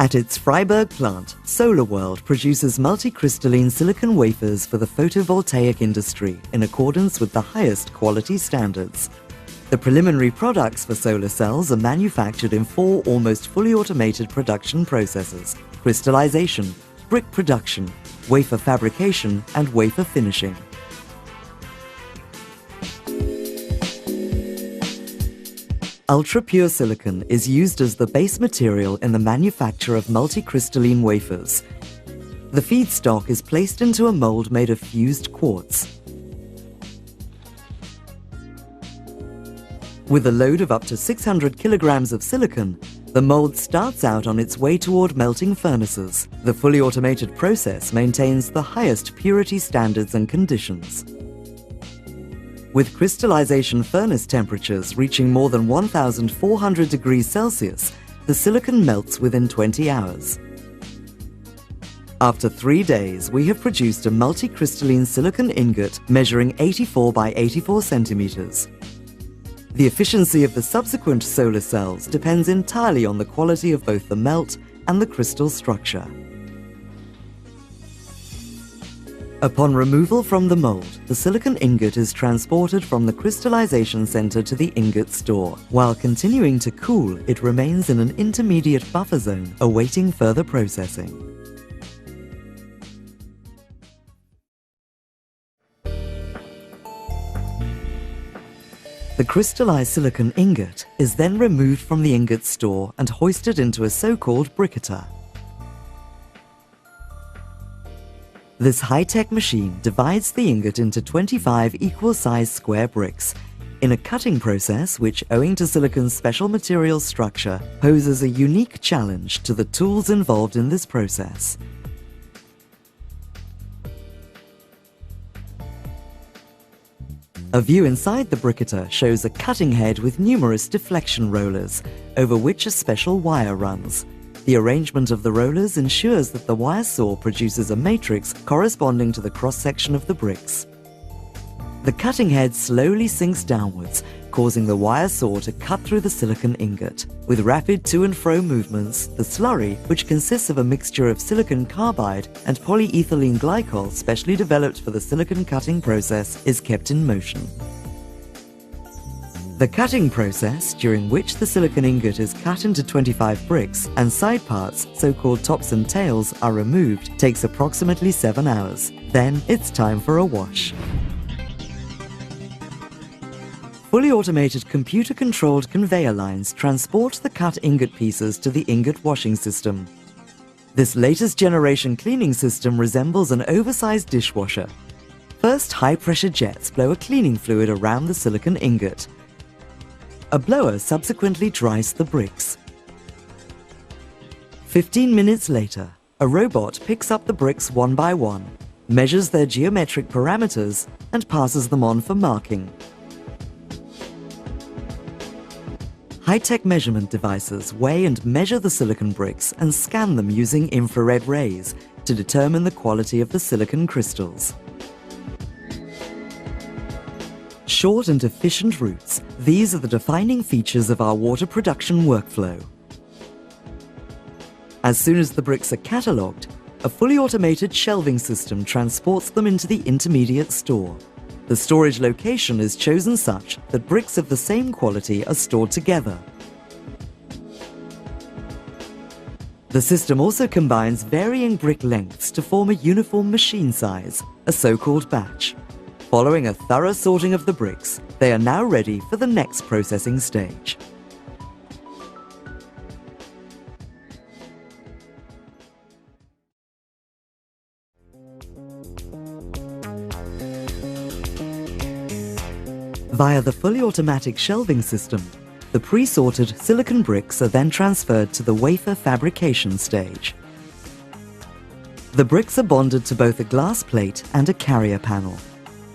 At its Freiburg plant, SolarWorld produces multicrystalline silicon wafers for the photovoltaic industry in accordance with the highest quality standards. The preliminary products for solar cells are manufactured in 4 almost fully automated production processes: crystallization, brick production, wafer fabrication, and wafer finishing. Ultra-pure silicon is used as the base material in the manufacture of multicrystalline wafers. The feedstock is placed into a mold made of fused quartz. With a load of up to 600 kilograms of silicon, the mold starts out on its way toward melting furnaces. The fully automated process maintains the highest purity standards and conditions. With crystallization furnace temperatures reaching more than 1,400 degrees Celsius, the silicon melts within 20 hours. After 3 days, we have produced a multicrystalline silicon ingot measuring 84 by 84 centimeters. The efficiency of the subsequent solar cells depends entirely on the quality of both the melt and the crystal structure. Upon removal from the mold, the silicon ingot is transported from the crystallization center to the ingot store. While continuing to cool, it remains in an intermediate buffer zone, awaiting further processing. The crystallized silicon ingot is then removed from the ingot store and hoisted into a so-called briqueter. This high-tech machine divides the ingot into 25 equal-sized square bricks in a cutting process which, owing to silicon's special material structure, poses a unique challenge to the tools involved in this process. A view inside the briqueter shows a cutting head with numerous deflection rollers, over which a special wire runs. The arrangement of the rollers ensures that the wire saw produces a matrix corresponding to the cross-section of the bricks. The cutting head slowly sinks downwards, causing the wire saw to cut through the silicon ingot. With rapid to and fro movements, the slurry, which consists of a mixture of silicon carbide and polyethylene glycol specially developed for the silicon cutting process, is kept in motion. The cutting process, during which the silicon ingot is cut into 25 bricks and side parts, so-called tops and tails, are removed, takes approximately 7 hours. Then it's time for a wash. Fully automated computer-controlled conveyor lines transport the cut ingot pieces to the ingot washing system. This latest generation cleaning system resembles an oversized dishwasher. First, high-pressure jets blow a cleaning fluid around the silicon ingot. A blower subsequently dries the bricks. 15 minutes later, a robot picks up the bricks one by one, measures their geometric parameters, and passes them on for marking. High-tech measurement devices weigh and measure the silicon bricks and scan them using infrared rays to determine the quality of the silicon crystals. Short and efficient routes, these are the defining features of our water production workflow. As soon as the bricks are catalogued, a fully automated shelving system transports them into the intermediate store. The storage location is chosen such that bricks of the same quality are stored together. The system also combines varying brick lengths to form a uniform machine size, a so-called batch. Following a thorough sorting of the bricks, they are now ready for the next processing stage. Via the fully automatic shelving system, the pre-sorted silicon bricks are then transferred to the wafer fabrication stage. The bricks are bonded to both a glass plate and a carrier panel,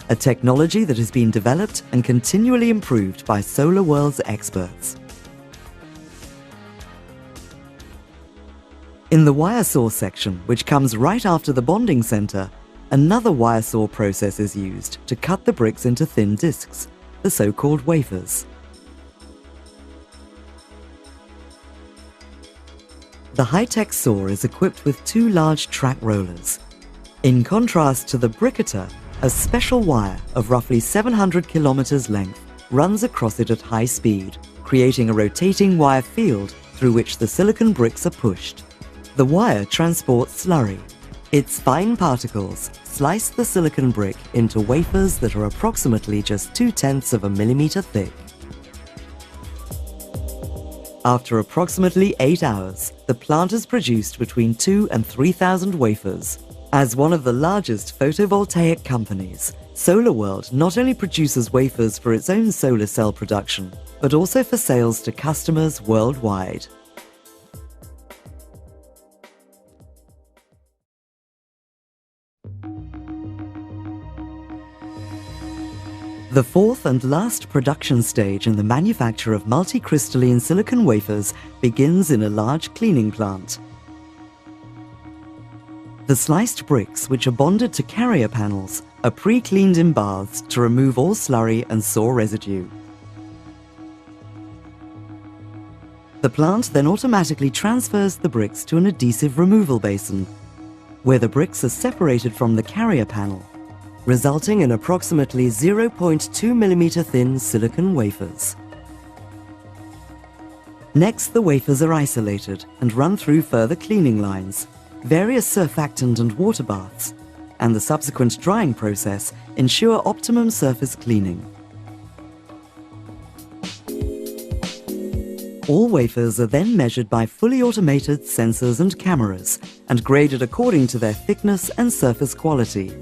a technology that has been developed and continually improved by SolarWorld's experts. In the wire saw section, which comes right after the bonding center, another wire saw process is used to cut the bricks into thin discs, the so-called wafers. The high-tech saw is equipped with 2 large track rollers. In contrast to the bricketer, a special wire of roughly 700 kilometers length runs across it at high speed, creating a rotating wire field through which the silicon bricks are pushed. The wire transports slurry. Its fine particles slice the silicon brick into wafers that are approximately just 0.2 of a millimeter thick. After approximately 8 hours, the plant has produced between 2,000 and 3,000 wafers. As one of the largest photovoltaic companies, SolarWorld not only produces wafers for its own solar cell production, but also for sales to customers worldwide. The fourth and last production stage in the manufacture of multicrystalline silicon wafers begins in a large cleaning plant. The sliced bricks, which are bonded to carrier panels, are pre-cleaned in baths to remove all slurry and saw residue. The plant then automatically transfers the bricks to an adhesive removal basin, where the bricks are separated from the carrier panel, resulting in approximately 0.2 mm thin silicon wafers. Next, the wafers are isolated and run through further cleaning lines, various surfactant and water baths, and the subsequent drying process ensure optimum surface cleaning. All wafers are then measured by fully automated sensors and cameras and graded according to their thickness and surface quality.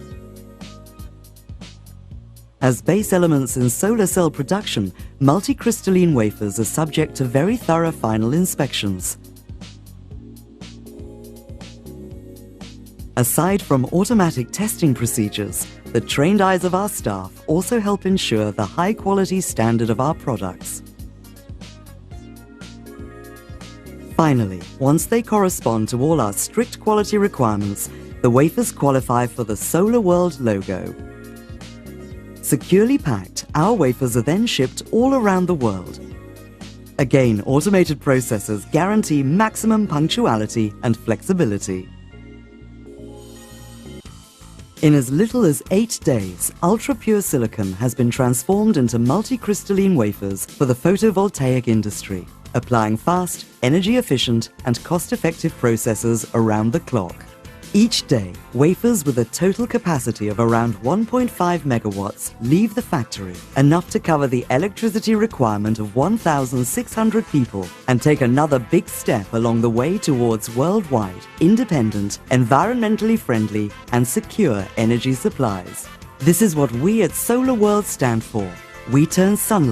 As base elements in solar cell production, multicrystalline wafers are subject to very thorough final inspections. Aside from automatic testing procedures, the trained eyes of our staff also help ensure the high-quality standard of our products. Finally, once they correspond to all our strict quality requirements, the wafers qualify for the SolarWorld logo. Securely packed, our wafers are then shipped all around the world. Again, automated processes guarantee maximum punctuality and flexibility. In as little as 8 days, ultra-pure silicon has been transformed into multicrystalline wafers for the photovoltaic industry, applying fast, energy-efficient and cost-effective processes around the clock. Each day, wafers with a total capacity of around 1.5 megawatts leave the factory, enough to cover the electricity requirement of 1,600 people and take another big step along the way towards worldwide, independent, environmentally friendly and secure energy supplies. This is what we at SolarWorld stand for. We turn sunlight